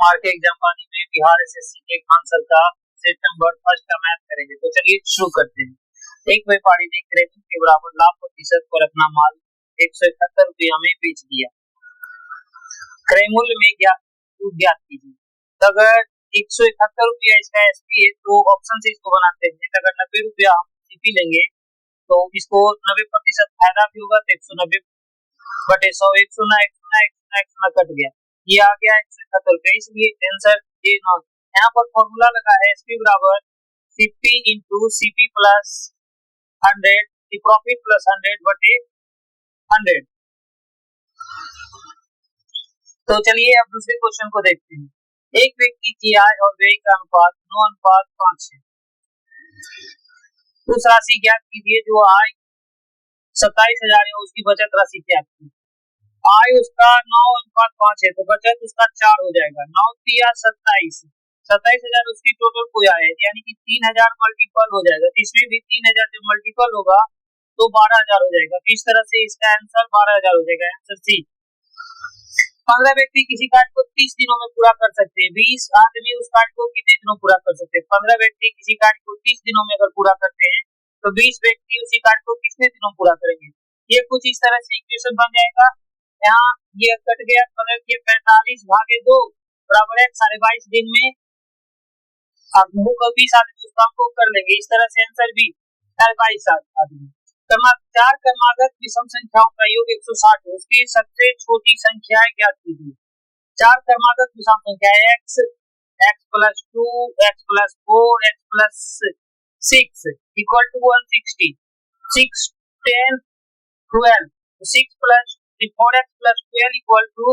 Mark exam पानी में Bihar SSC के खान सर का सितंबर फर्स्ट का मैथ करेंगे। तो चलिए शुरू करते हैं। एक व्यापारी ने क्रेडिट के बराबर लाभ प्रतिशत पर अपना माल 171 रुपया में बेच दिया। क्रय मूल्य में ज्ञात कीजिए। तो अगर 171 रुपया इसका एसपी है तो ऑप्शन से इसको बनाते हैं। अगर 90 रुपया हम सीपी लेंगे तो इसको 90% फायदा भी होगा तो 190 बटे 100 100 कट गया, ये आ गया 171 रुपया। इसलिए आंसर ए नॉट। यहाँ पर फॉर्मूला लगा है एसपी बराबर CP into CP plus 100 profit plus 100 बटे 100। तो चलिए अब दूसरे क्वेश्चन को देखते हैं। एक व्यक्ति की आय और व्यय का अनुपात 9:5 है। उस राशि ज्ञात कीजिए जो आय 27,000 है, उसकी बचत राशि क्या है। आय उसका 9:5 है तो बचत उसका 4 हो जाएगा। 9 तिया 27, 27,000 उसकी टोटल कुल आय है, यानी कि 3,000 मल्टीपल हो जाएगा। इसमें भी 3,000 जब मल्टीपल होगा तो 12,000 हो जाएगा। तो इस तरह से इसका आंसर 12,000 हो जाएगा, आंसर सी। 15 व्यक्ति किसी कार्य को 30 दिनों में पूरा कर सकते हैं। 20 आदमी उस कार्य को कितने दिनों पूरा कर सकते हैं। 15 व्यक्ति किसी कार्य को 30 दिनों में अगर पूरा करते हैं तो 20 व्यक्ति उसी कार्य को कितने दिनों पूरा करेंगे। ये कुछ इस तरह से इक्वेशन बन जाएगा। यहाँ ये कट गया, बगल के 45 भागे 2 बराबर है 22.5 दिन में 20 आदमी उस काम को कर लेंगे। इस तरह से आंसर भी 22 आदमी। 4 क्रमागत विषम संख्याओं का योग 160 है, उसकी सबसे छोटी संख्या ज्ञात कीजिए। 4 क्रमागत विषम संख्या x plus 2 x plus 4 x plus 6 equal to 160, 6 10 12, 6 plus 4x plus 12 equal to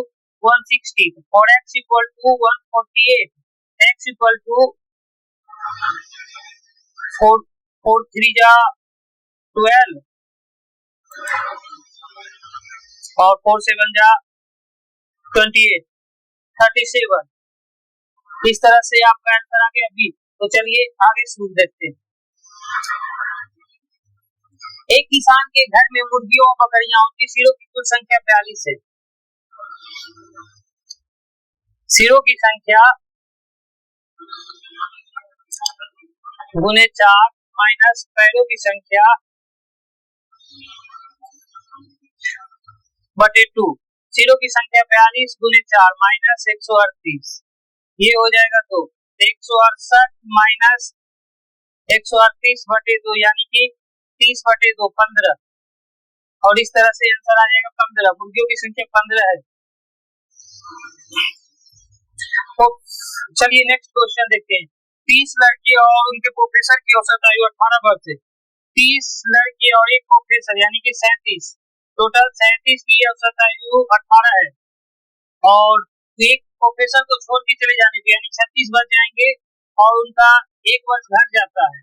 160, 4x equal to 148, x equal to 4 3 जा 12 और 4 7 जा 28, 37। इस तरह से आपका आंसर आ गया बी। तो चलिए आगे शुरू देखते हैं। एक किसान के घर में मुर्गियों और बकरियां, उनकी सिरों की कुल संख्या 42 है। सिरों की संख्या गुने 4 माइनस पैरों की संख्या बटे 2। सिरों की संख्या 42 गुने 4 माइनस 138, ये हो जाएगा 2। 168 माइनस 138 बटे 2 यानी कि 30 बटे 2 15, और इस तरह से आंसर आ जाएगा 15। मुर्गियों की संख्या 15 है। तो चलिए नेक्स्ट क्वेश्चन देखते हैं। 30 लड़के और उनके प्रोफेसर की औसत आयु 18 वर्ष है। 30 लड़के और एक प्रोफेसर यानी कि 37, टोटल 37 की औसत आयु 18 है, और एक प्रोफेसर को छोड़ के चले जाने पे यानी 36 बच जाएंगे और उनका 1 वर्ष घट जाता है।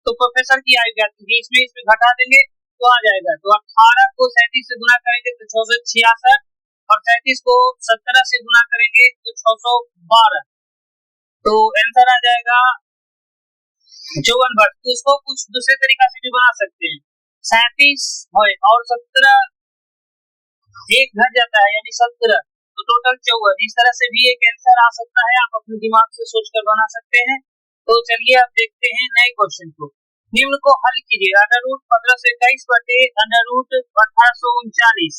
तो प्रोफेसर की आयु ज्ञात कीजिए। इसमें घटा देंगे तो आ जाएगा। तो 18 को 37 से गुना करेंगे तो 666, और 37 को 17 से गुना करेंगे तो 612। तो आंसर आ जाएगा 54 वर्ष। तो इसको कुछ दूसरे तरीका से भी बना सकते हैं। 37 और 17 एक घट जाता है यानी 17, तो टोटल 54। इस तरह से भी एक आंसर आ सकता है, आप अपने दिमाग से सोचकर बना सकते हैं। तो चलिए अब देखते हैं नए क्वेश्चन को। निम्न को हल कीजिए। अंडर रूट 1521 बटे अंडर रूट 1839।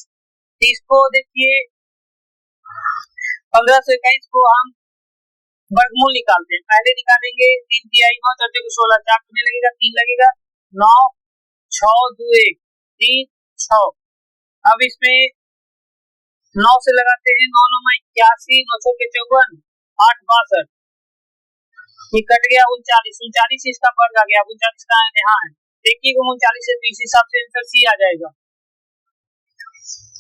इसको देखिए 1521 को हम वर्गमूल निकालते हैं। पहले निकालेंगे 3 तिहाई 9 चौथे को 16, 4 कितने लगेगा 3 लगेगा, 9 6 2 1 3 6। अब इसमें 9 से लगाते हैं, 9 9 81, 9 6 54, 8 62, ये कट गया 39, 39 इसका वर्ग आ गया। 39 का यहाँ है, देखिए 39 है तो इस हिसाब से आंसर सी आ जाएगा।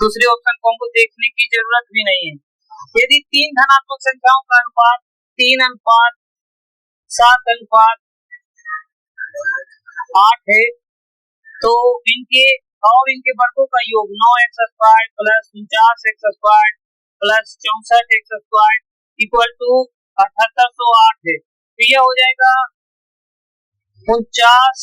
दूसरे ऑप्शन को हमको देखने की जरूरत भी नहीं है। यदि 3 धनात्मक संख्याओं का अनुपात 3:7:8 है तो इनके वर्गों का योग 9x² plus 49x² plus 64x² equal to 7808 है। तो यह हो जाएगा 49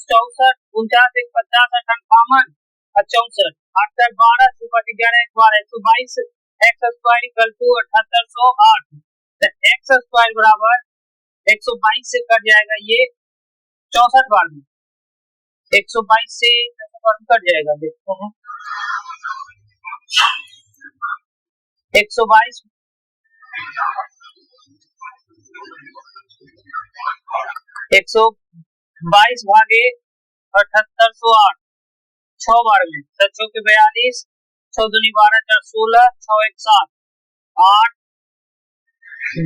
64 49 1 50 58 64 8 12 11 12 122 x² इक्वल टू 7808। स्क्वायर बराबर 122 से कट जाएगा ये 64 बार में, 122 से कट जाएगा, देखते हैं 122 भागे 7808 6 बार में, 6 के 42, 6 दूनी 12, 4 16, 6 1 7, 8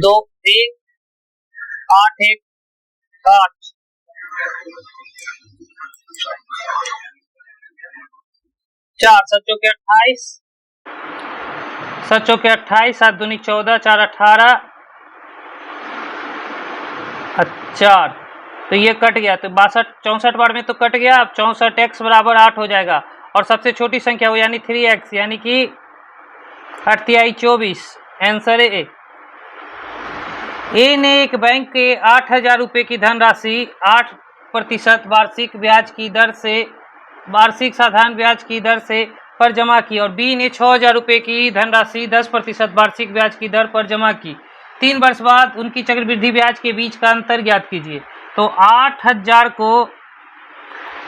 2 1 8 1 8, 4 7 के 28, 7 के 28, 7 दूनी 14, 4 18, 4, तो ये कट गया, तो 64 बार में तो कट गया। अब 64x बराबर 8 हो जाएगा और सबसे छोटी संख्या हो यानी 3x यानी कि 8×3 = 24। आंसर है ए ने एक बैंक के 8000 रुपये की धनराशि 8% वार्षिक ब्याज की दर से, वार्षिक साधारण ब्याज की दर से पर जमा की और बी ने 6000 रुपये की धनराशि 10% वार्षिक ब्याज की दर पर जमा की। 3 वर्ष बाद उनकी चक्रवृद्धि ब्याज के बीच का अंतर ज्ञात कीजिए। तो 8000 को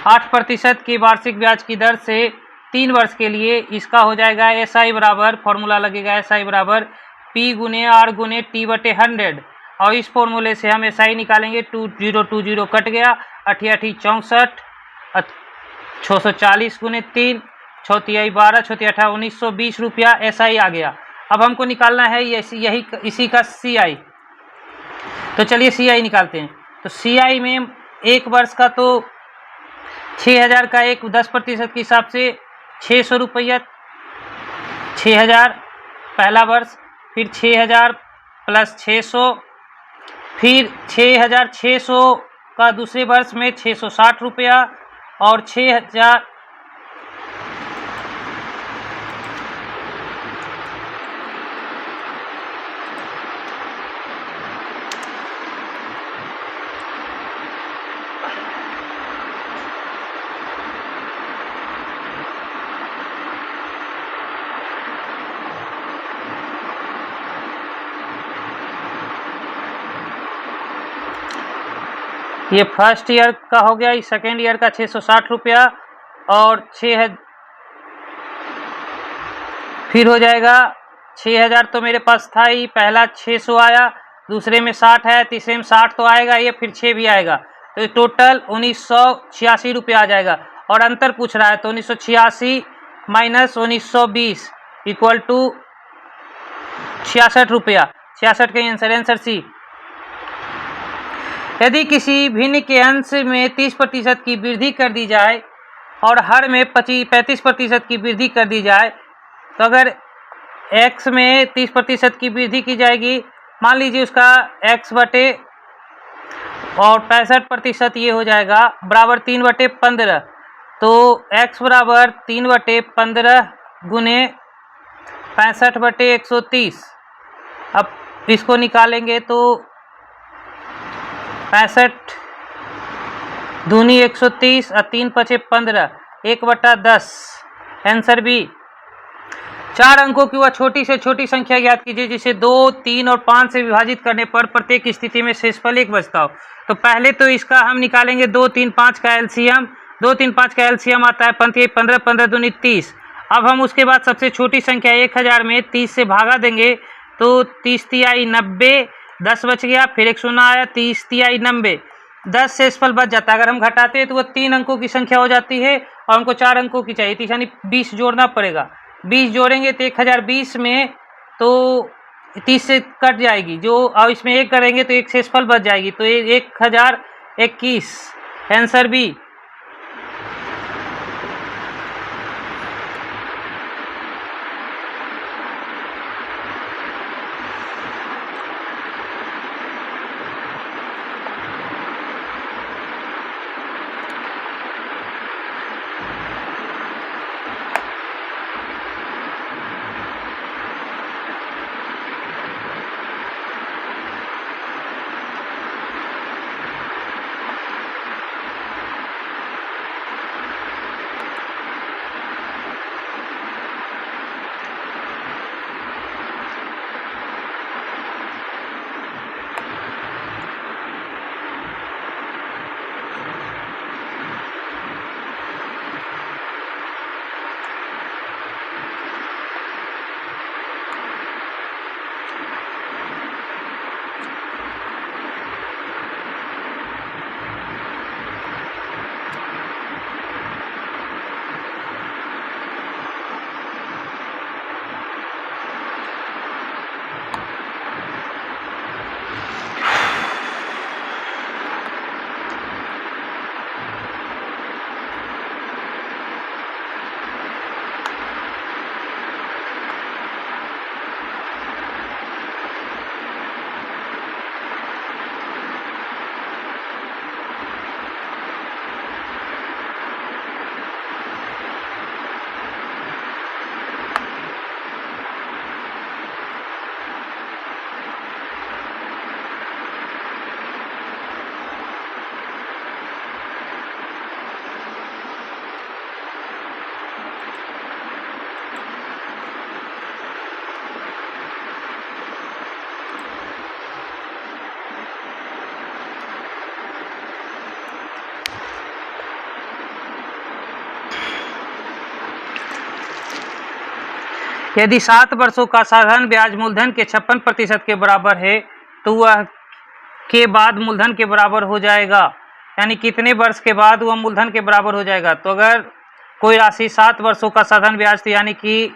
8% की वार्षिक ब्याज की दर से 3 वर्ष के लिए इसका हो जाएगा SI बराबर, फॉर्मूला लगेगा SI बराबर P गुने R गुने T/100 और इस फॉर्मूले से हम SI निकालेंगे। 2020 कट गया, 88 64, 640 गुने 3, 6 तिहाई 12, 6 तिहाई 18, 1920 रुपया SI आ गया। अब हमको निकालना है यही इसी का CI, तो चलिए CI निकालते हैं। तो CI में एक वर्ष का तो 6000 का एक 10% के हिसाब से 600 रुपया, 6000 पहला वर्ष, फिर 6000 प्लस 600, फिर 6600 का दूसरे वर्ष में 660 रुपया और 6000 ये फर्स्ट ईयर का हो गया, इस सेकेंड ईयर का 660 रुपया और 6 फिर हो जाएगा 6000 तो मेरे पास था ही, पहला 600 आया, दूसरे में 60 है, तीसरे में 60 तो आएगा ये, फिर 6 भी आएगा, तो टोटल 1986 रुपया आ जाएगा। और अंतर पूछ रहा है तो 1986 माइनस 1920 इक्वल टू 66 रुपया, 66 का आंसर सी। यदि किसी भिन्न के अंश में 30% की वृद्धि कर दी जाए और हर में 35% की वृद्धि कर दी जाए, तो अगर x में 30% की वृद्धि की जाएगी, मान लीजिए उसका x बटे और 65% ये हो जाएगा बराबर 3/15, तो x बराबर 3/15 गुने 65/130। अब इसको निकालेंगे तो 65 दूनी 130 और 3 × 15, 1/10। Answer B. 4 अंकों की वह छोटी से छोटी संख्या ज्ञात कीजिए जिसे 2, 3 और 5 से विभाजित करने पर प्रत्येक स्थिति में शेषफल 1 बचता हो। तो पहले तो इसका हम निकालेंगे 2, 3, 5 का एलसीएम। 2, 3, 5 का एलसीएम आता है 15, 15 दूनी 30। अब हम उसके बाद सबसे छोटी संख्या 1000 में 30 से भागा देंगे तो 30 तिहाई 90, 10 बच गया, फिर एक 0 आया, 30 तिहाई 90, 10 शेषफल बच जाता है। अगर हम घटाते हैं तो वो 3 अंकों की संख्या हो जाती है और हमको 4 अंकों की चाहिए, तो यानी 20 जोड़ना पड़ेगा। 20 जोड़ेंगे तो 1020 में तो 30 से कट जाएगी जो, और इसमें 1 करेंगे तो एक शेषफल बच जाएगी, तो 1021। Answer B. यदि 7 वर्षों का साधारण ब्याज मूलधन के 56% के बराबर है तो वह के बाद मूलधन के बराबर हो जाएगा, यानी कितने वर्ष के बाद वह मूलधन के बराबर हो जाएगा। तो अगर कोई राशि 7 वर्षों का साधारण ब्याज तो यानी कि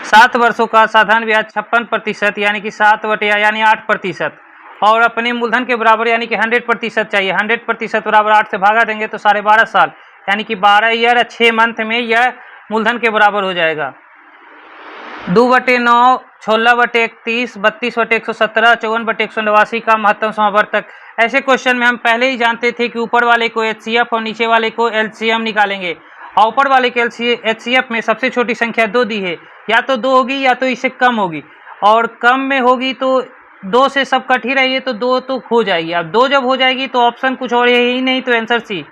7 वर्षों का साधारण ब्याज 56% यानी कि 7 यानी 8% और अपने मूलधन के बराबर यानी कि 100% चाहिए। 100% बराबर 8 से भागा देंगे तो 12.5 साल यानी कि 12 ईयर 6 मंथ में यह मूलधन के बराबर हो जाएगा। 2/9, 16/31, 32/117, 54/189 का महत्तम समावर्तक। ऐसे क्वेश्चन में हम पहले ही जानते थे कि ऊपर वाले को HCF और नीचे वाले को LCM निकालेंगे और ऊपर वाले के HCF में सबसे छोटी संख्या 2 दी है, या तो 2 होगी या तो इससे कम होगी, और कम में होगी तो 2 से सब कट ही रही है तो 2 तो खो जाएगी। अब 2 जब हो जाएगी तो ऑप्शन कुछ और है ही नहीं, तो आंसर सी।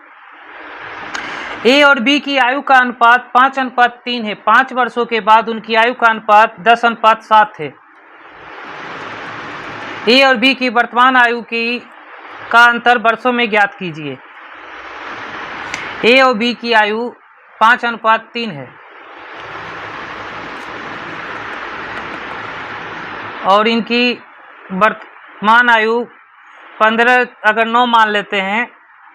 ए और बी की आयु का अनुपात 5:3 है। 5 वर्षों के बाद उनकी आयु का अनुपात 10:7 है। ए और बी की वर्तमान आयु का अंतर वर्षों में ज्ञात कीजिए। ए और बी की आयु 5:3 है और इनकी वर्तमान आयु 15 अगर 9 मान लेते हैं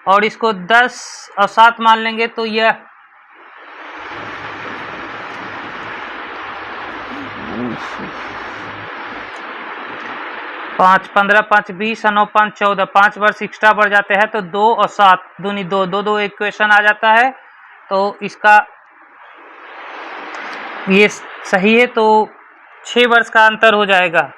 और इसको 10 और 7 मान लेंगे तो यह 5, 15, 5, 20 और 9, 5, 14, 5 वर्ष एक्स्ट्रा बढ़ जाते हैं तो 2 और 7 दूनी 2, 2, 2 इक्वेशन आ जाता है। तो इसका ये सही है, तो 6 वर्ष का अंतर हो जाएगा।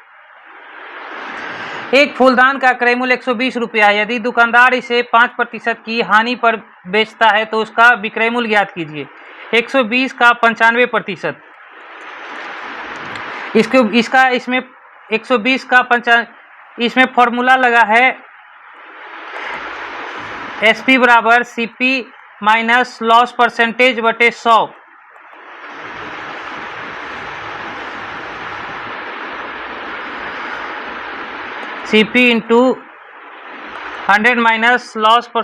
एक फूलदान का क्रय मूल्य 120 रुपया है। यदि दुकानदार इसे 5% की हानि पर बेचता है तो उसका विक्रय मूल्य ज्ञात कीजिए। 120 का 95%, इसमें 120 का 95, इसमें फॉर्मूला लगा है SP बराबर CP माइनस लॉस परसेंटेज बटे 100। CP इंटू 100 माइनस लॉस पर,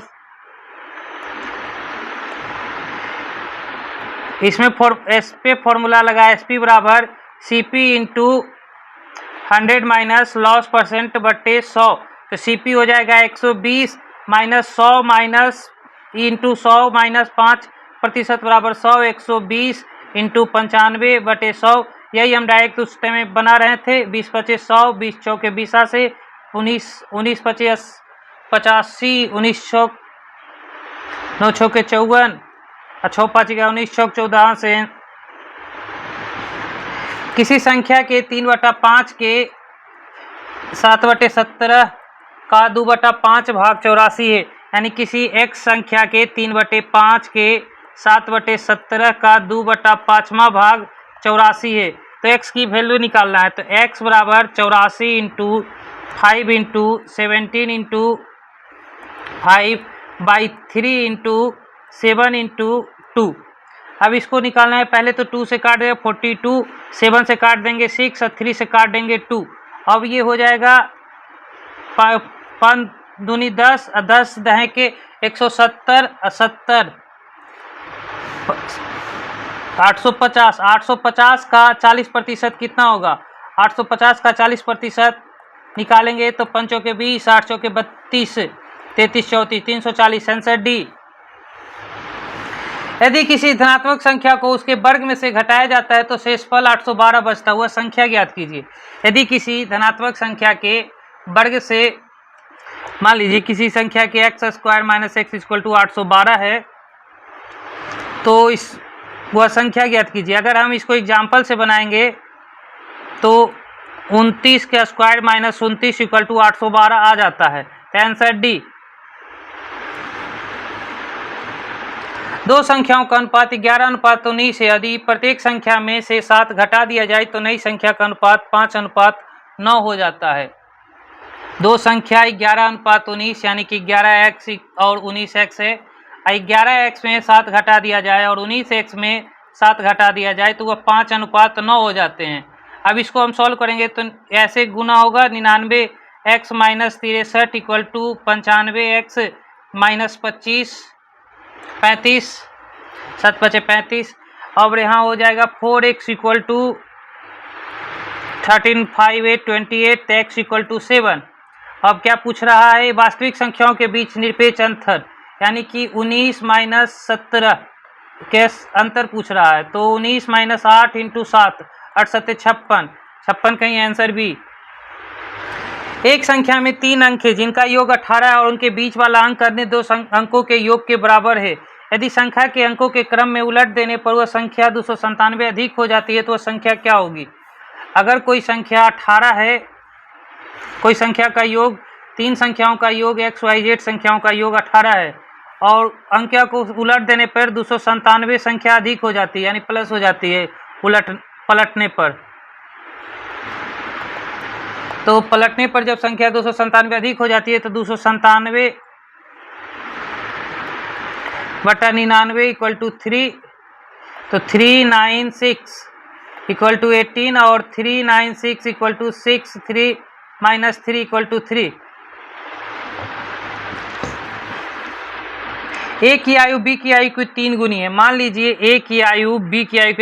इसमें एस पे फॉर्मूला लगा SP बराबर CP into 100 minus loss percent बटे 100। तो CP हो जाएगा 120 माइनस 100 माइनस इंटू 100 माइनस 5% बराबर 100। 120 इंटू 95 बटे 100। यही हम डायरेक्ट उस टाइम में बना रहे थे। 20 25 100, 20 चौके 20 से 19 19 25 85, 19 चौक 9 चौके 54, 6 5 19 चौक 14 से। किसी संख्या के 3/5 के 7/17 का 2/5 भाग 84 है, यानी किसी x संख्या के 3/5 के 7/17 का 2/5वां भाग 84 है। तो x की वैल्यू निकालना है। तो x बराबर 84 into 5 into 17 into 5/3 into 7 into 2। अब इसको निकालना है। पहले तो 2 से काट देंगे 42, 7 से काट देंगे 6 और 3 से काट देंगे 2। अब ये हो जाएगा 5 दूनी 10 और 10 दहें के 170 और 70 850। 850 का 40% कितना होगा? 850 का 40% निकालेंगे तो 5 चौके 20, 8 चौके 32, 33 34, 340। Answer D. यदि किसी धनात्मक संख्या को उसके वर्ग में से घटाया जाता है तो शेषफल 812 बचता हुआ संख्या ज्ञात कीजिए। यदि किसी धनात्मक संख्या के वर्ग से, मान लीजिए किसी संख्या के x² minus x equal to 812 है, तो वह संख्या ज्ञात कीजिए। अगर हम इसको एग्जाम्पल से बनाएंगे तो 29 का स्क्वायर माइनस 29 इक्वल टू 812 आ जाता है। तो आंसर डी। दो संख्याओं का अनुपात 11:19 है। यदि प्रत्येक संख्या में से 7 घटा दिया जाए तो नई संख्या का अनुपात 5:9 हो जाता है। दो संख्या 11:19 यानी कि 11x और 19x है। 11x में 7 घटा दिया जाए और 19x में 7 घटा दिया जाए तो वह 5:9 हो जाते हैं। अब इसको हम सॉल्व करेंगे तो ऐसे गुना होगा। 99x minus 63 equal to 95x minus 25, 35, 7 बचे 35। अब यहाँ हो जाएगा 4x equal to 13, 5, 8, 28, x equal to 7। अब क्या पूछ रहा है, वास्तविक संख्याओं के बीच निरपेक्ष अंतर, यानी कि 19 माइनस 17 के अंतर पूछ रहा है। तो 19 माइनस 8 इंटू 7, 8 7 56, 56 कहीं आंसर बी। एक संख्या में 3 अंक है जिनका योग 18 है और उनके बीच वाला अंक अन्य 2 अंकों के योग के बराबर है। यदि संख्या के अंकों के क्रम में उलट देने पर वह संख्या 297 अधिक हो जाती है तो वह संख्या क्या होगी? अगर कोई संख्या 18 है, कोई संख्या का योग 3 संख्याओं का योग XYZ संख्याओं का योग 18 है और अंक को उलट देने पर 297 संख्या अधिक हो जाती है, यानी प्लस हो जाती है पलटने पर। तो पलटने पर जब संख्या 297 अधिक हो जाती है तो 297 बटा 99 इक्वल टू 3, तो 396 इक्वल टू 18 और 396 equal to 6, 3 minus 3 equal to 3। A की आयु बी की आयु की 3 गुनी है। मान लीजिए ए की आयु बी की आयु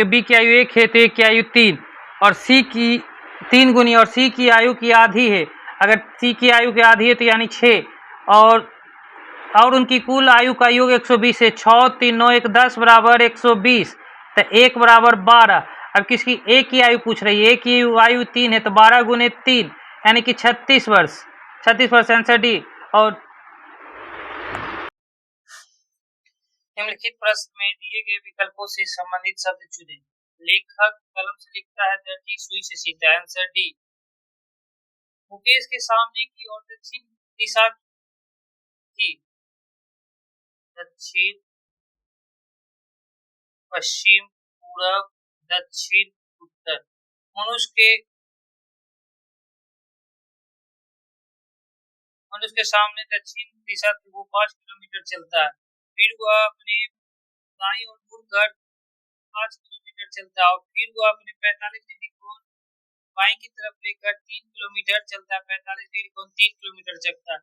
1 है तो ए की आयु 3 और सी की 3 गुनी और सी की आयु की आधी है। अगर सी की आयु की आधी है तो यानी 6 और उनकी कुल आयु का योग 120 है। 6 3 9 1 10 बराबर 120, तो 1 बराबर 12। अब किसकी ए की आयु पूछ रही है, ए की आयु 3 है तो 12 गुने 3 यानी कि 36 वर्ष। 36 वर्ष आंसर डी। और निम्नलिखित प्रश्न में दिए गए विकल्पों से संबंधित शब्द चुनें। लेखक कलम से लिखता है, दर्जी सुई से सीखता है। Answer D. मुकेश के सामने की ओर दक्षिण दिशा थी। दक्षिण, पश्चिम, पूरब, दक्षिण, उत्तर। मनुष्य के सामने दक्षिण दिशा थी, वो 5 किलोमीटर चलता है। फिर वह अपने दाईं ओर मुड़कर 5 किलोमीटर चलता है और फिर वह अपने 45 डिग्री कोण बाईं की तरफ लेकर 3 किलोमीटर चलता है। 45 डिग्री कोण 3 किलोमीटर चलता है।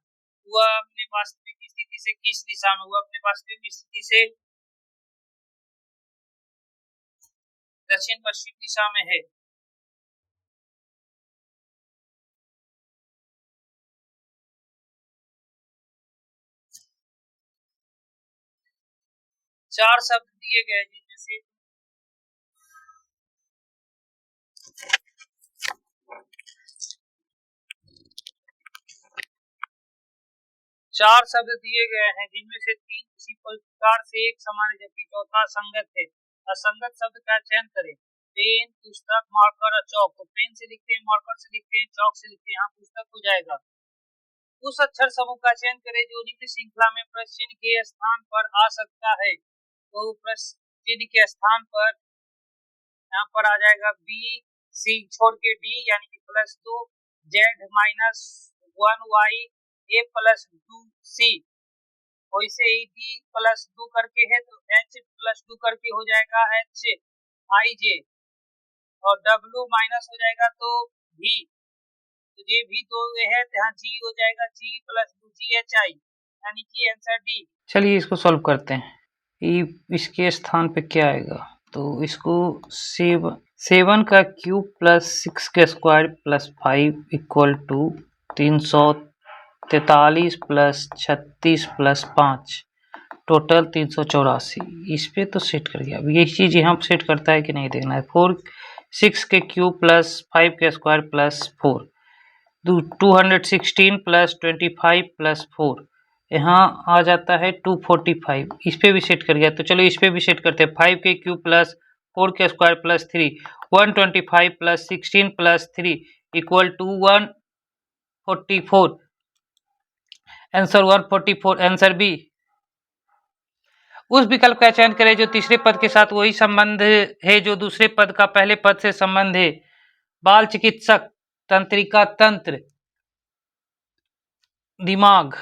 वह अपने वास्तविक स्थिति से किस दिशा में? वह अपने वास्तविक स्थिति से दक्षिण पश्चिम दिशा में है। चार शब्द दिए गए जिनमें से चार शब्द दिए गए हैं जिनमें से 3 किसी प्रकार से एक समान है जबकि चौथा असंगत है। असंगत शब्द का चयन करें। पेन, पुस्तक, मार्कर और चौक। तो पेन से लिखते हैं, मार्कर से लिखते हैं, चौक से लिखते हैं। यहाँ पुस्तक हो जाएगा। उस अक्षर समूह का चयन करें जो निम्न श्रृंखला में प्रश्न चिन्ह के स्थान पर आ सकता है। तो प्रश्न चिन्ह के स्थान पर यहाँ पर आ जाएगा बी, सी छोड़ के डी यानी कि +2, Z minus 1Y, A plus 2C। वैसे ही D प्लस 2 करके है तो H प्लस 2 करके हो जाएगा HIJ और W माइनस हो जाएगा तो V, तो ये भी तो है तो यहाँ G हो जाएगा G प्लस 2 GHI यानी कि आंसर डी। चलिए इसको सॉल्व करते हैं। इसके स्थान पे क्या आएगा, तो इसको 7 का क्यूब प्लस 6 का square plus 5 equal to 343 plus 36 plus 5 total 384। इस पे तो सेट कर गया। अब ये चीज़ यहाँ सेट करता है कि नहीं देखना है। 6 के क्यूब प्लस 5 के स्क्वायर प्लस 4 216 प्लस 25 प्लस 4 यहाँ आ जाता है 245। इस पे भी सेट कर गया। तो चलो इस पे भी सेट करते हैं। 5 के क्यूब प्लस 4 के square plus 3 125 plus 16 plus 3 equal to 144। Answer 144 answer B. उस विकल्प का चयन करें जो तीसरे पद के साथ वही संबंध है जो दूसरे पद का पहले पद से संबंध है। बाल चिकित्सक, तंत्रिका तंत्र, दिमाग।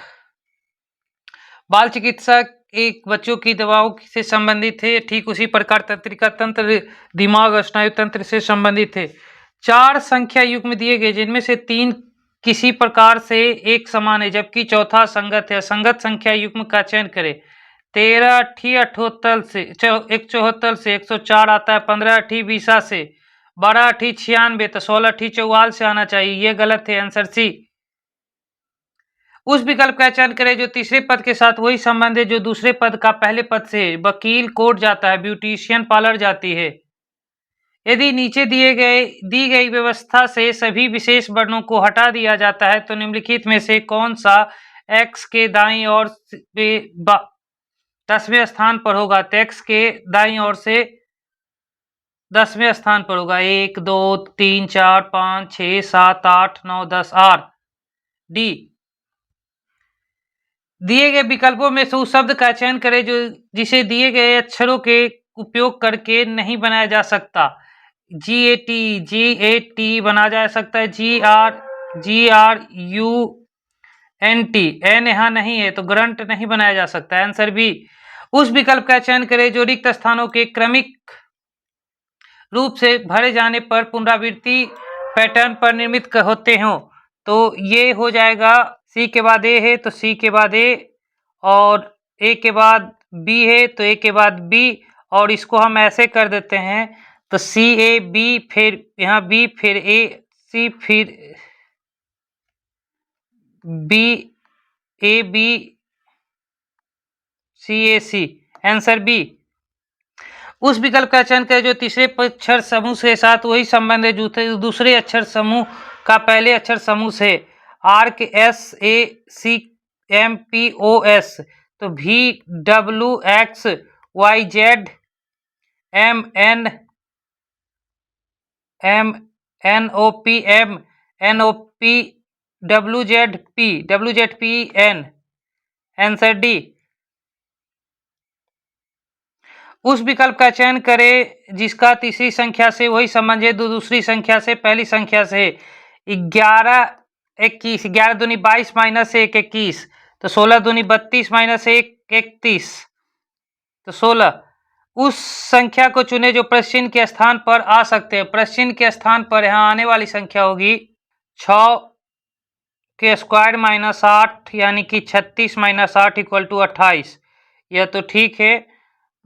बाल चिकित्सक एक बच्चों की दवाओं से संबंधित है, ठीक उसी प्रकार तंत्रिका तंत्र दिमाग और स्नायु तंत्र से संबंधित है। 4 संख्या युग्म दिए गए जिनमें से 3 किसी प्रकार से एक समान है जबकि चौथा संगत है। संगत संख्या युग्म का चयन करें। 13 अठी 78 से 174 से 104 आता है, 15 अठी 20 से, 12 अठी 96 तो 16 अठी 44 से आना चाहिए। ये गलत है, आंसर सी। उस विकल्प का चयन करें जो तीसरे पद के साथ वही संबंध है जो दूसरे पद का पहले पद से। वकील कोर्ट जाता है, ब्यूटिशियन पार्लर जाती है। यदि नीचे दी गई व्यवस्था से सभी विशेष वर्णों को हटा दिया जाता है तो निम्नलिखित में से कौन सा एक्स के दाईं ओर से 10वें स्थान पर होगा? तो एक्स के दाईं ओर से 10वें स्थान पर होगा। 1 2 3 4 5 6 7 8 9 10 आर डी। दिए गए विकल्पों में से उस शब्द का चयन करें जो जिसे दिए गए अक्षरों के उपयोग करके नहीं बनाया जा सकता। GAT बना जा सकता है, GRUNT, एन यहाँ नहीं है तो ग्रंट नहीं बनाया जा सकता। Answer B. उस विकल्प का चयन करें जो रिक्त स्थानों के क्रमिक रूप से भरे जाने पर पुनरावृत्ति पैटर्न पर निर्मित होते हो। तो ये हो जाएगा, सी के बाद ए है तो सी के बाद ए, और ए के बाद बी है तो ए के बाद बी, और इसको हम ऐसे कर देते हैं तो सी ए बी, फिर यहाँ बी, फिर ए सी, फिर B A B C A C. Answer B. उस विकल्प का चयन करें जो तीसरे अक्षर समूह के साथ वही संबंध है जो दूसरे अक्षर समूह का पहले अक्षर समूह से। आर्क SACMPOS तो VWXYZ MNOPM WZPN। Answer D. उस विकल्प का चयन करें जिसका तीसरी संख्या से वही संबंध है जो दूसरी संख्या से पहली संख्या से। 11 21, 11 दूनी 22 माइनस 1 21, तो 16 दूनी 32 माइनस 1 31, तो 16। उस संख्या को चुने जो प्रश्न के स्थान पर आ सकते हैं। प्रश्न के स्थान पर यहाँ आने वाली संख्या होगी 6 के स्क्वायर माइनस 8 यानी कि 36 माइनस 8 इक्वल टू 28, यह तो ठीक है।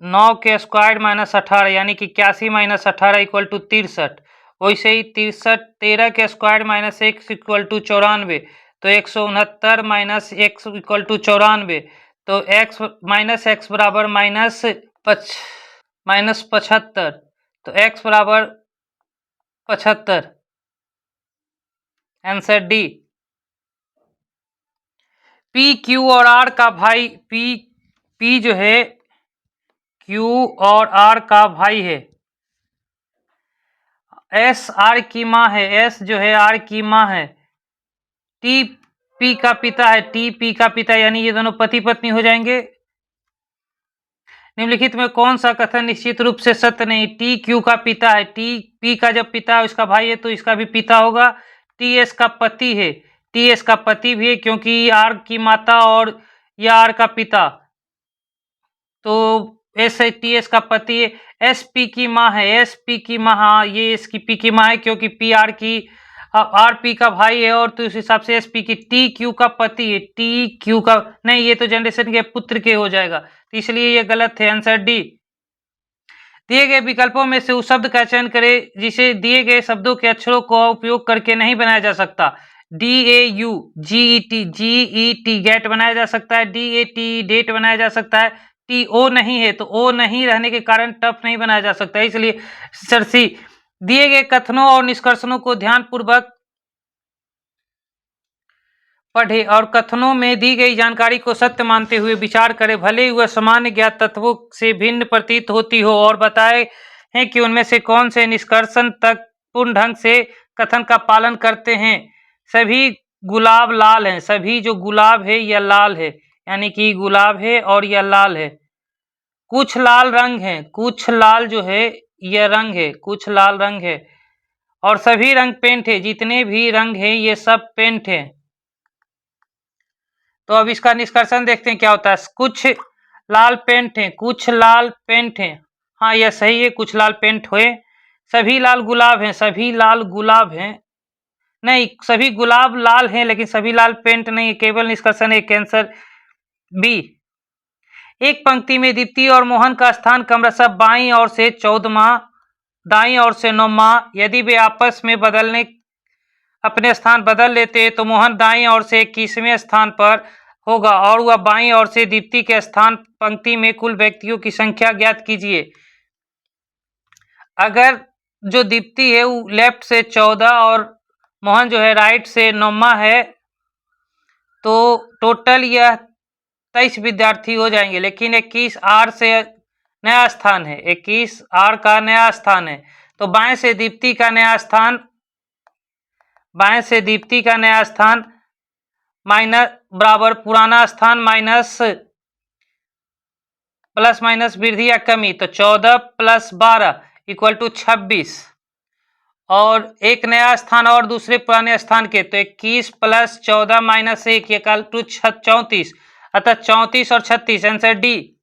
9 के स्क्वायर माइनस 18 यानी कि 81 माइनस 18 इक्वल टू 63। वैसे ही 63, 13 के स्क्वायर माइनस 1 इक्वल टू 94, तो 169 माइनस x इक्वल टू 94, तो x माइनस एक्स बराबर माइनस 75, तो x बराबर 75। Answer D. पी क्यू और आर का भाई, पी जो है क्यू और आर का भाई है। एस आर की माँ है, एस जो है आर की माँ है। टी पी का पिता है, टी पी का पिता, यानी ये दोनों पति पत्नी हो जाएंगे। निम्नलिखित में कौन सा कथन निश्चित रूप से सत्य नहीं? टी क्यू का पिता है, टी पी का जब पिता है उसका भाई है तो इसका भी पिता होगा। टी एस का पति है, टी एस का पति भी है क्योंकि आर की माता और यह आर का पिता, तो एस टी एस का पति है। एस पी की माँ है, एस पी की माँ, हाँ ये इसकी पी की माँ है क्योंकि पी आर की आर पी का भाई है, और तो उस हिसाब से एस पी की। टी क्यू का पति है, टी क्यू का नहीं, ये तो जनरेशन के पुत्र के हो जाएगा, तो इसलिए ये गलत है। Answer D. दिए गए विकल्पों में से उस शब्द का चयन करें जिसे दिए गए शब्दों के अक्षरों का उपयोग करके नहीं बनाया जा सकता। DAU गेट बनाया जा सकता है, DAT डेट बनाया जा सकता है, TO नहीं है तो ओ नहीं रहने के कारण टफ नहीं बनाया जा सकता, इसलिए सर सी। दिए गए कथनों और निष्कर्षणों को ध्यानपूर्वक पढ़े और कथनों में दी गई जानकारी को सत्य मानते हुए विचार करें, भले ही वह सामान्य ज्ञात तत्वों से भिन्न प्रतीत होती हो, और बताए हैं कि उनमें से कौन से निष्कर्षण तक पूर्ण ढंग से कथन का पालन करते हैं। सभी गुलाब लाल हैं, सभी जो गुलाब है यह लाल है, यानी कि गुलाब है और यह लाल है। कुछ लाल रंग है, कुछ लाल जो है यह रंग है, कुछ लाल रंग है, और सभी रंग पेंट है, जितने भी रंग है ये सब पेंट है। तो अब इसका निष्कर्षण देखते हैं क्या होता है। कुछ लाल पेंट है, कुछ लाल पेंट है, हाँ यह सही है, कुछ लाल पेंट हुए। सभी लाल गुलाब हैं, सभी लाल गुलाब हैं, नहीं सभी गुलाब लाल हैं लेकिन सभी लाल पेंट नहीं है, केवल निष्कर्षण है, कैंसर बी। एक पंक्ति में दीप्ति और मोहन का स्थान क्रमशः बाईं ओर से 14वां, दाईं ओर से 9वां। यदि वे आपस में अपने स्थान बदल लेते हैं तो मोहन दाईं ओर से 21वें स्थान पर होगा और वह बाईं ओर से दीप्ति के स्थान। पंक्ति में कुल व्यक्तियों की संख्या ज्ञात कीजिए। अगर जो दीप्ति है वो लेफ्ट से 14 और मोहन जो है राइट से 9वां है तो टोटल यह 23 विद्यार्थी हो जाएंगे। लेकिन 21 आर से नया स्थान है, 21 आर का नया स्थान है तो बाएं से दीप्ति का नया स्थान माइनस बराबर पुराना स्थान माइनस प्लस माइनस वृद्धि या कमी, तो 14 + 12 = 26 और एक नया स्थान और दूसरे पुराने स्थान के, तो 21 + 14 - 1 = 34। अतः 34 और 36 आंसर डी,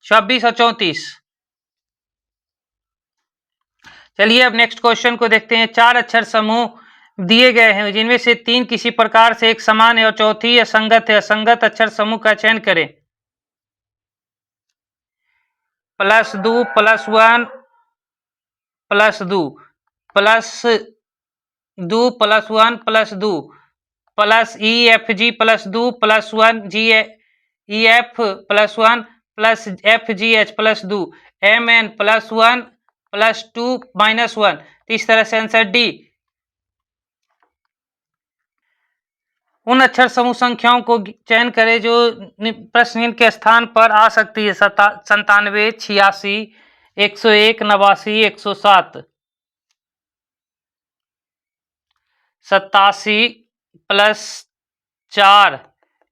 26 और 34। चलिए अब नेक्स्ट क्वेश्चन को देखते हैं। 4 अक्षर समूह दिए गए हैं जिनमें से 3 किसी प्रकार से एक समान है और चौथी असंगत है। असंगत अक्षर समूह का चयन करें। +2 +1 +2 +2 +1 +2 +EFG +2 +1 GEF +1 +FGH +2 MN +1 +2 -1। इस तरह से आंसर डी। उन अक्षर समूह संख्याओं को चयन करें जो प्रश्न के स्थान पर आ सकती है। 97, 86, 101, 89, 107। 87 + 4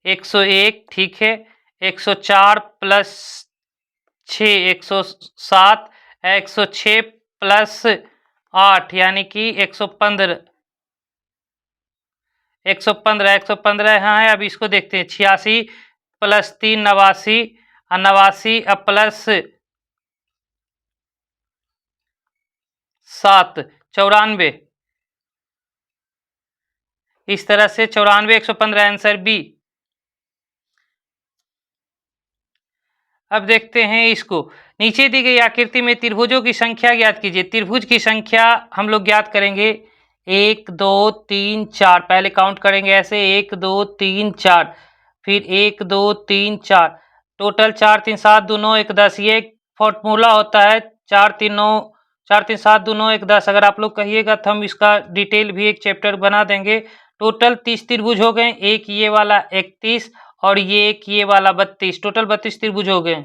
101, ठीक है। 104 + 6 107, 106 + 8 यानी कि 115। 115 यहाँ है। अब इसको देखते हैं। 86 + 3 89, 89 अब +7 94। इस तरह से 94 115 आंसर बी। अब देखते हैं इसको। नीचे दी गई आकृति में त्रिभुजों की संख्या ज्ञात कीजिए। त्रिभुज की संख्या हम लोग ज्ञात करेंगे 1 2 3 4। पहले काउंट करेंगे ऐसे 1 2 3 4, फिर 1 2 3 4, टोटल 4 3 7 2 9 1 10। ये एक फॉर्मूला होता है 4 3 7 2 9 1 10। अगर आप लोग कहिएगा तो हम इसका डिटेल भी एक चैप्टर बना देंगे। टोटल 30 त्रिभुज हो गए। एक ये वाला 31 और ये एक ये वाला 32, टोटल 32 त्रिभुज हो गए।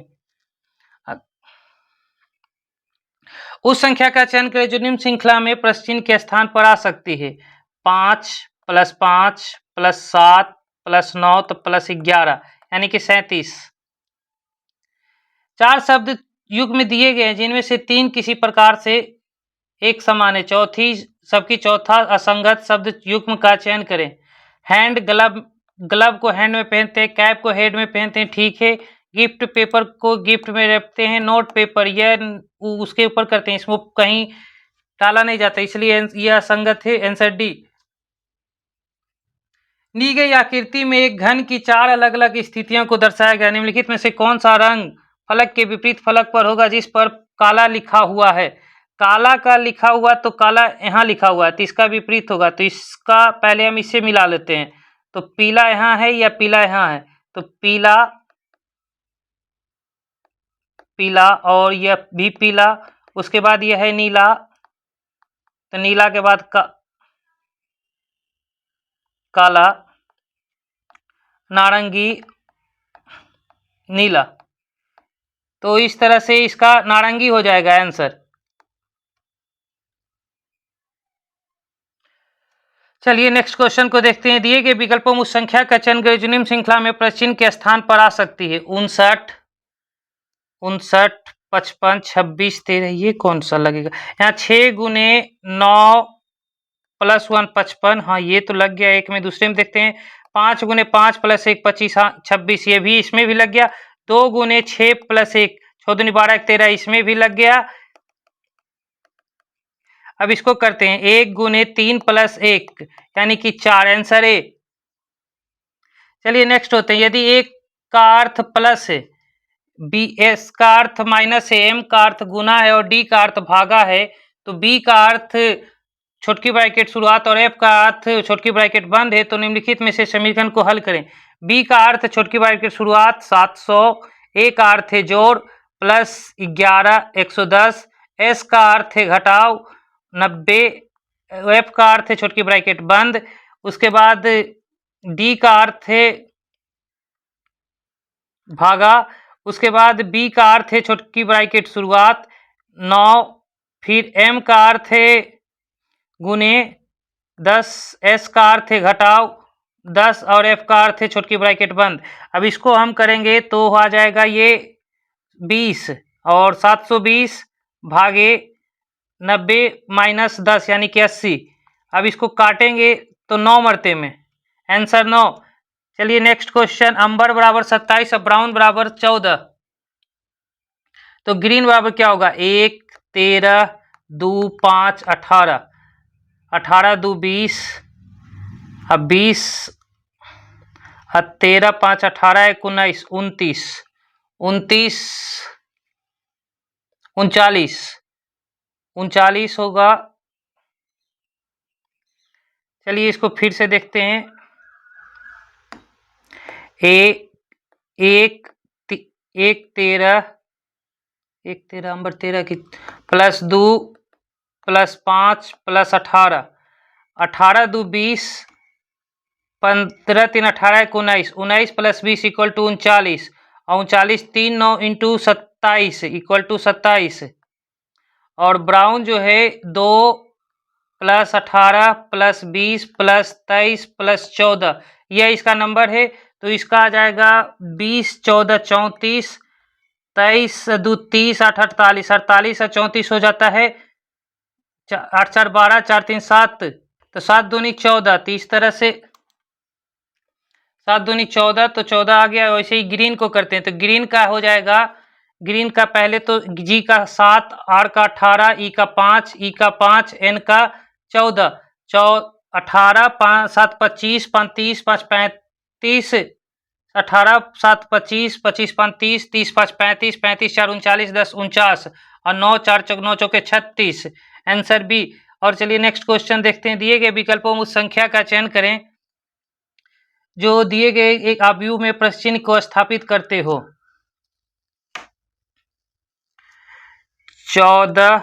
उस संख्या का चयन करें जो निम्न श्रृंखला में प्रश्न चिन्ह के स्थान पर आ सकती है। 5 + 5 + 7 + 9 तो +11 यानी कि 37। 4 शब्द युग्म दिए गए हैं जिनमें से 3 किसी प्रकार से एक समान है। सबकी चौथा असंगत शब्द युग्म का चयन करें। हैंड ग्लव को हैंड में पहनते हैं, कैप को हेड में पहनते हैं, ठीक है। गिफ्ट पेपर को गिफ्ट में रखते हैं, नोट पेपर यह उसके ऊपर करते हैं, इसमें कहीं डाला नहीं जाता, इसलिए यह असंगत है, आंसर डी। दी गई आकृति में एक घन की 4 अलग अलग स्थितियों को दर्शाया गया। निम्नलिखित में से कौन सा रंग फलक के विपरीत फलक पर होगा जिस पर काला लिखा हुआ है। काला का लिखा हुआ तो काला यहाँ लिखा हुआ है तो इसका विपरीत होगा, तो इसका पहले हम इससे मिला लेते हैं। तो पीला यहाँ है या पीला यहाँ है, तो पीला पीला और यह भी पीला। उसके बाद यह है नीला, तो नीला के बाद काला, नारंगी, नीला। तो इस तरह से इसका नारंगी हो जाएगा आंसर। चलिए नेक्स्ट क्वेश्चन को देखते हैं। दिए गए विकल्पों में उस संख्या का चयन करें जो निम्न श्रृंखला में प्रश्न के स्थान पर आ सकती है। 59 55 26 13। ये कौन सा लगेगा यहाँ? 6 × 9 + 1 55। हाँ ये तो लग गया एक में। दूसरे में देखते हैं 5 × 5 + 1 25, हाँ 26, ये भी इसमें भी लग गया। 2 × 6 + 1 6 दूनी 12 1 13, इसमें भी लग गया। अब इसको करते हैं 1 × 3 + 1 यानी कि 4, आंसर ए। चलिए नेक्स्ट होते हैं। यदि एक का अर्थ प्लस है बी एस का अर्थ माइनस है, एम का अर्थ गुना है और डी का अर्थ भागा है। तो बी का अर्थ छोटकी ब्रैकेट शुरुआत और एफ का अर्थ छोटकी ब्रैकेट बंद है। तो निम्नलिखित में से समीकरण को हल करें। बी का अर्थ छोटकी ब्रैकेट शुरुआत 700, ए का अर्थ है जोड़ प्लस 11 110, एस का अर्थ है घटाव 90, एफ का अर्थ है छोटकी ब्रैकेट बंद। उसके बाद डी का अर्थ है भागा। उसके बाद बी का अर्थ है छोटकी ब्रैकेट शुरुआत 9, फिर एम का अर्थ है गुने 10, एस का अर्थ है घटाव 10 और एफ का अर्थ है छोटकी ब्रैकेट बंद। अब इसको हम करेंगे तो आ जाएगा ये 20 और 720 भागे 90 माइनस 10 यानी कि 80। अब इसको काटेंगे तो 9 मरते में आंसर 9। चलिए नेक्स्ट क्वेश्चन। अंबर बराबर 27 और ब्राउन बराबर 14, तो ग्रीन बराबर क्या होगा? 1 13 2 5 18, 18 2 20, अब 20 13 5 18 19 29 29 39 39 होगा। चलिए इसको फिर से देखते हैं। एक 13 अंबर 13 की plus 2 plus 5 plus 18, 18 2 20, 15 3 18 19, 19 plus 20 equal to 39 और 39 3 9 इंटू 27 इक्वल टू 27। और ब्राउन जो है 2 प्लस 18 प्लस 20 प्लस 23 प्लस 14, यह इसका नंबर है। तो इसका आ जाएगा 20 14 34, 23 2 30 8 48, 48 और 34 हो जाता है 8 4 12 4 3 7, तो 7 दूनी 14। तो इस तरह से 7 दूनी 14, तो 14 आ गया। वैसे ही ग्रीन को करते हैं, तो ग्रीन का हो जाएगा, ग्रीन का पहले तो जी का 7, आर का 18, ई का 5, ई का 5, एन का 14, 18 5 7 25 35 5 35, 18 7 25 25 5 30 30 5 35 35 4 39 10 49 और 9 4 चौक 9 चौके 36, आंसर बी। और चलिए नेक्स्ट क्वेश्चन देखते हैं। दिए गए विकल्पों में उस संख्या का चयन करें जो दिए गए एक आव्यूह में प्रश्न चिन्ह को स्थापित करते हो। 14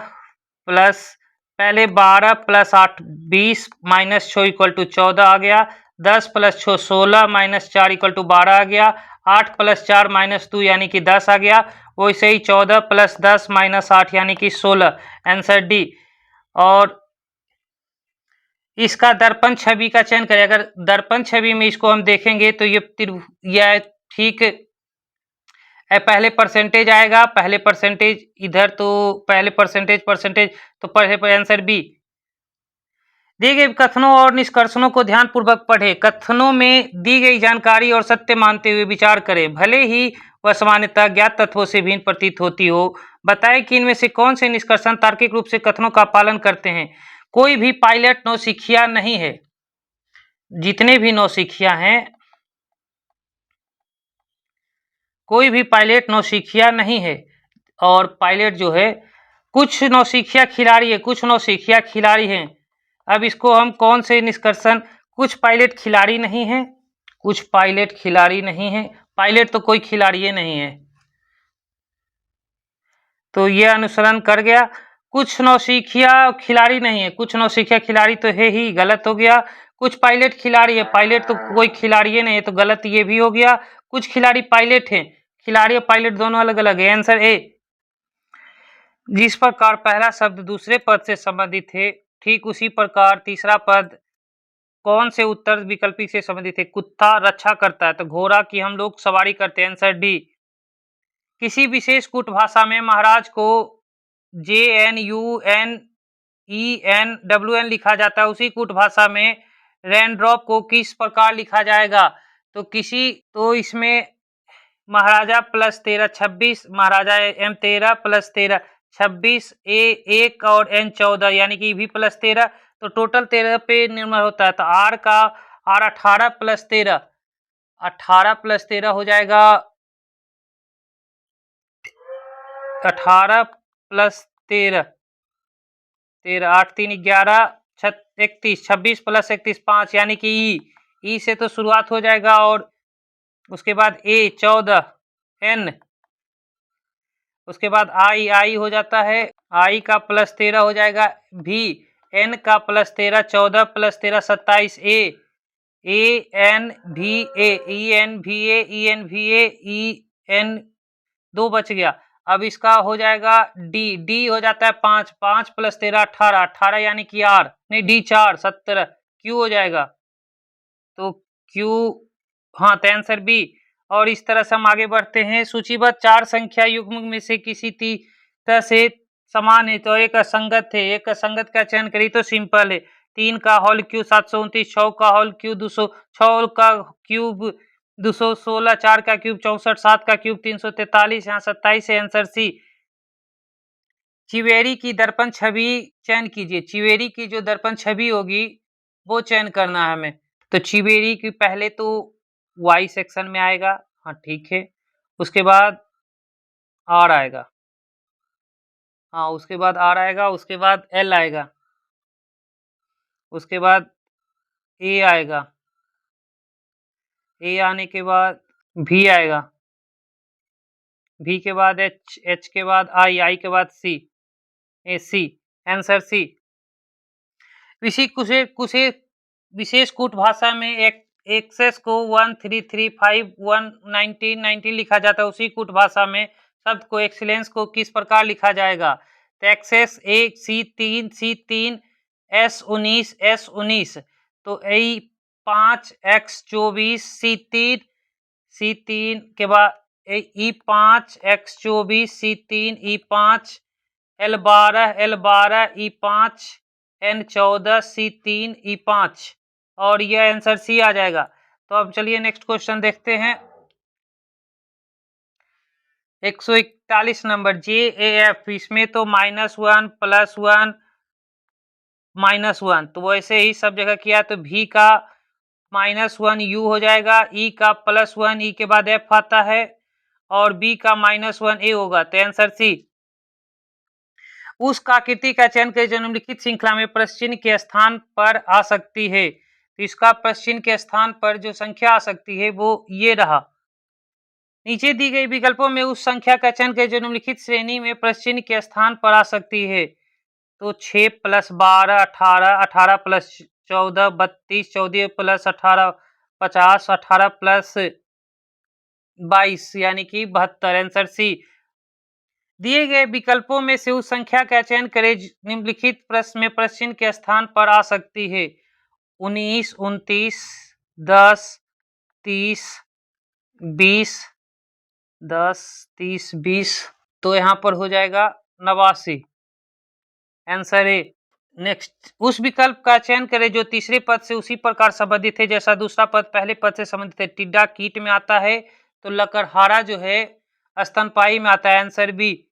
प्लस पहले 12 प्लस 8 20 माइनस 6 इक्वल टू 14 आ गया। 10 प्लस 6 16 माइनस 4 इक्वल टू 12 आ गया। 8 प्लस 4 माइनस 2 यानी कि 10 आ गया। वैसे ही 14 प्लस 10 माइनस 8 यानी कि 16, आंसर डी। और इसका दर्पण छवि का चयन करें। अगर दर्पण छवि में इसको हम देखेंगे तो यह ठीक पहले परसेंटेज आएगा, पहले परसेंटेज इधर, तो पहले परसेंटेज तो पढ़े आंसर बी। दिए गए कथनों और निष्कर्षणों को ध्यानपूर्वक पढ़े। कथनों में दी गई जानकारी और सत्य मानते हुए विचार करें, भले ही वह सामान्यतः ज्ञात तत्वों से भिन्न प्रतीत होती हो। बताएं कि इनमें से कौन से निष्कर्षण तार्किक रूप से कथनों का पालन करते हैं। कोई भी पायलट नौसिखिया नहीं है। जितने भी नौसिखिया हैं, कोई भी पायलट नौसिखिया नहीं है। और पायलट जो है, कुछ नौसिखिया खिलाड़ी है, कुछ नौसिखिया खिलाड़ी हैं। अब इसको हम कौन से निष्कर्षण, कुछ पायलट खिलाड़ी नहीं है, कुछ पायलट खिलाड़ी नहीं है, पायलट तो कोई खिलाड़ी नहीं है, तो यह अनुसरण कर गया। कुछ नौसिखिया खिलाड़ी नहीं है, कुछ नौसिखिया खिलाड़ी तो है ही, गलत हो गया। कुछ पायलट खिलाड़ी है, पायलट तो कोई खिलाड़ी नहीं है, तो गलत ये भी हो गया। कुछ खिलाड़ी पायलट है, खिलाड़ी और पायलट दोनों अलग अलग है, आंसर ए। जिस प्रकार पहला शब्द दूसरे पद से संबंधित है, ठीक उसी प्रकार तीसरा पद कौन से उत्तर विकल्पी से संबंधित है। कुत्ता रक्षा करता है, तो घोड़ा की हम लोग सवारी करते हैं, आंसर डी। किसी विशेष कूट भाषा में महाराज को JNUNENWN लिखा जाता है, उसी कूट भाषा में रेनड्रॉप को किस प्रकार लिखा जाएगा। तो इसमें महाराजा प्लस 13 26, महाराजा M13 प्लस 13 26, A1 और N14 यानी कि भी प्लस 13, तो टोटल 13 पे निर्भर होता है। तो R का R 18 प्लस 13, 18 प्लस 13 हो जाएगा 18 प्लस 13, 13 8 3 11 31, 26 प्लस 31 5, यानी कि ई से तो शुरुआत हो जाएगा और उसके बाद ए 14, एन, उसके बाद आई हो जाता है, आई का प्लस 13 हो जाएगा भी, एन का प्लस 13 14 प्लस 13 27, ए एन भी ए, ई एन भी ए, ई एन भी ए, ई एन 2 बच गया। अब इसका हो जाएगा डी हो जाता है 5, 5 प्लस 13 18, 18 यानी कि आर नहीं डी 4 17, क्यू हो जाएगा, तो क्यू, हाँ तो आंसर बी। और इस तरह से हम आगे बढ़ते हैं। सूचीबद्ध 4 संख्या युग्म में से किसी तरह से समान है तो एक असंगत है, एक असंगत का चयन करिए तो सिंपल है। 3 का होल क्यूब 729, 6 का होल क्यूब 200, 6 का क्यूब 216, 4 का क्यूब 64, 7 का क्यूब 343, यहाँ 27 है आंसर सी। चिवेरी की दर्पण छवि चयन कीजिए, चिवेरी की जो दर्पण छवि होगी वो चयन करना है हमें। तो चिवेरी की पहले तो वाई सेक्शन में आएगा, हाँ ठीक है, उसके बाद आर आएगा, हाँ उसके बाद आर आएगा, उसके बाद एल आएगा, उसके बाद ए आएगा, ए आने के बाद भी आएगा, भी के बाद एच, एच के बाद आई के बाद सी, ए सी, आंसर सी। विशेष कूट भाषा में एक्सेस को 1335 लिखा जाता है, उसी कूट भाषा में शब्द को एक्सीलेंस को किस प्रकार लिखा जाएगा? तो एक्सेस 1 C3 S19 S19, तो E5 X24 C3 के बाद E5 X24 C3 E5 L12 E5 N14 C3 E5, और यह आंसर सी आ जाएगा। तो अब चलिए नेक्स्ट क्वेश्चन देखते हैं। 141 नंबर JAF, इसमें तो -1 +1 -1, तो वैसे ही सब जगह किया तो भी का -1 U हो जाएगा, E का +1 E के बाद F आता है और B का -1 A होगा, तो आंसर सी। उस आकृति का चयन करें जो निम्नलिखित श्रृंखला में प्रश्न के स्थान पर आ सकती है। तो इसका प्रश्न के स्थान पर जो संख्या आ सकती है वो ये रहा। नीचे दी गई विकल्पों में उस संख्या का चयन करें जो निम्नलिखित श्रेणी में प्रश्न के स्थान पर आ सकती है। तो 6 + 12 18, 18 + 14 32, 14 + 18 50, 18 + 22 यानी कि 72, आंसर सी। दिए गए विकल्पों में से उस संख्या का चयन करें निम्नलिखित प्रश्न में प्रश्न के स्थान पर आ सकती है। 19 29 10 30 20 10 30 20, तो यहाँ पर हो जाएगा 89, आंसर ए। नेक्स्ट, उस विकल्प का चयन करें जो तीसरे पद से उसी प्रकार संबंधित है जैसा दूसरा पद पहले पद से संबंधित है। टिड्डा कीट में आता है तो लकड़हारा जो है स्तनपायी में आता है, आंसर बी।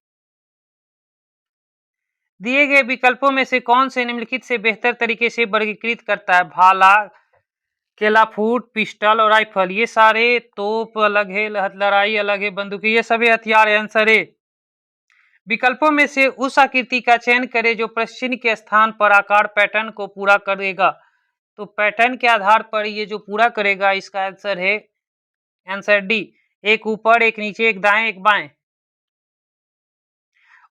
दिए गए विकल्पों में से कौन से निम्नलिखित से बेहतर तरीके से वर्गीकृत करता है? भाला, केलाफूट, पिस्टल और राइफल, ये सारे तोप अलग है, लड़ाई अलग है, बंदूक, ये सभी हथियार है, आंसर है। विकल्पों में से उस आकृति का चयन करें जो प्रश्न के स्थान पर आकार पैटर्न को पूरा करेगा। तो पैटर्न के आधार पर ये जो पूरा करेगा इसका आंसर है आंसर डी, एक ऊपर एक नीचे एक दाएं एक बाएं।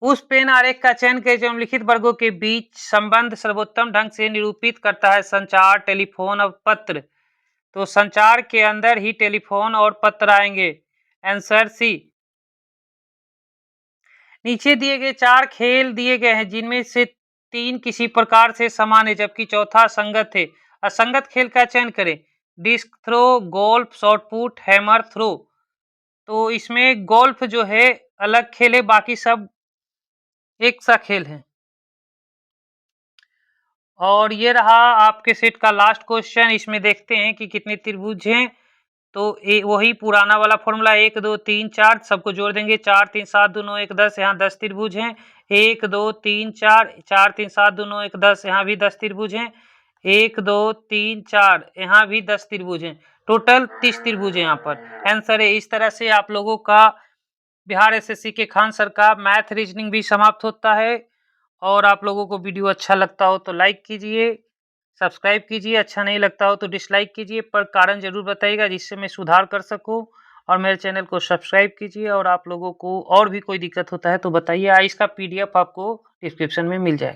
उस पेन आरेख का चयन करें जो निम्नलिखित वर्गों के बीच संबंध सर्वोत्तम ढंग से निरूपित करता है। संचार, टेलीफोन और पत्र, तो संचार के अंदर ही टेलीफोन और पत्र आएंगे, आंसर सी। नीचे दिए गए 4 खेल दिए गए हैं जिनमें से 3 किसी प्रकार से समान है जबकि चौथा संगत है। असंगत खेल का चयन करें। Disc throw, golf, shot put, hammer throw, तो इसमें गोल्फ जो है अलग खेल है, बाकी सब एक सा खेल है। और ये रहा आपके सेट का लास्ट क्वेश्चन। इसमें देखते हैं कि कितने त्रिभुज हैं। तो वही पुराना वाला फॉर्मूला 1 2 3 4 सबको जोड़ देंगे, 4 3 7 2 9 1 10, यहाँ 10 त्रिभुज हैं। 1 2 3 4 4 3 7 2 9 1 10, यहाँ भी 10 त्रिभुज हैं। 1 2 3 4, यहाँ भी 10 त्रिभुज हैं। टोटल 30 त्रिभुज है यहाँ पर, आंसर है। इस तरह से आप लोगों का बिहार एसएससी के खान सर का मैथ रीजनिंग भी समाप्त होता है। और आप लोगों को वीडियो अच्छा लगता हो तो लाइक कीजिए, सब्सक्राइब कीजिए, अच्छा नहीं लगता हो तो डिसलाइक कीजिए, पर कारण जरूर बताइएगा जिससे मैं सुधार कर सकूं। और मेरे चैनल को सब्सक्राइब कीजिए, और आप लोगों को और भी कोई दिक्कत होता है तो बताइए, इसका PDF आपको डिस्क्रिप्शन में मिल जाएगा।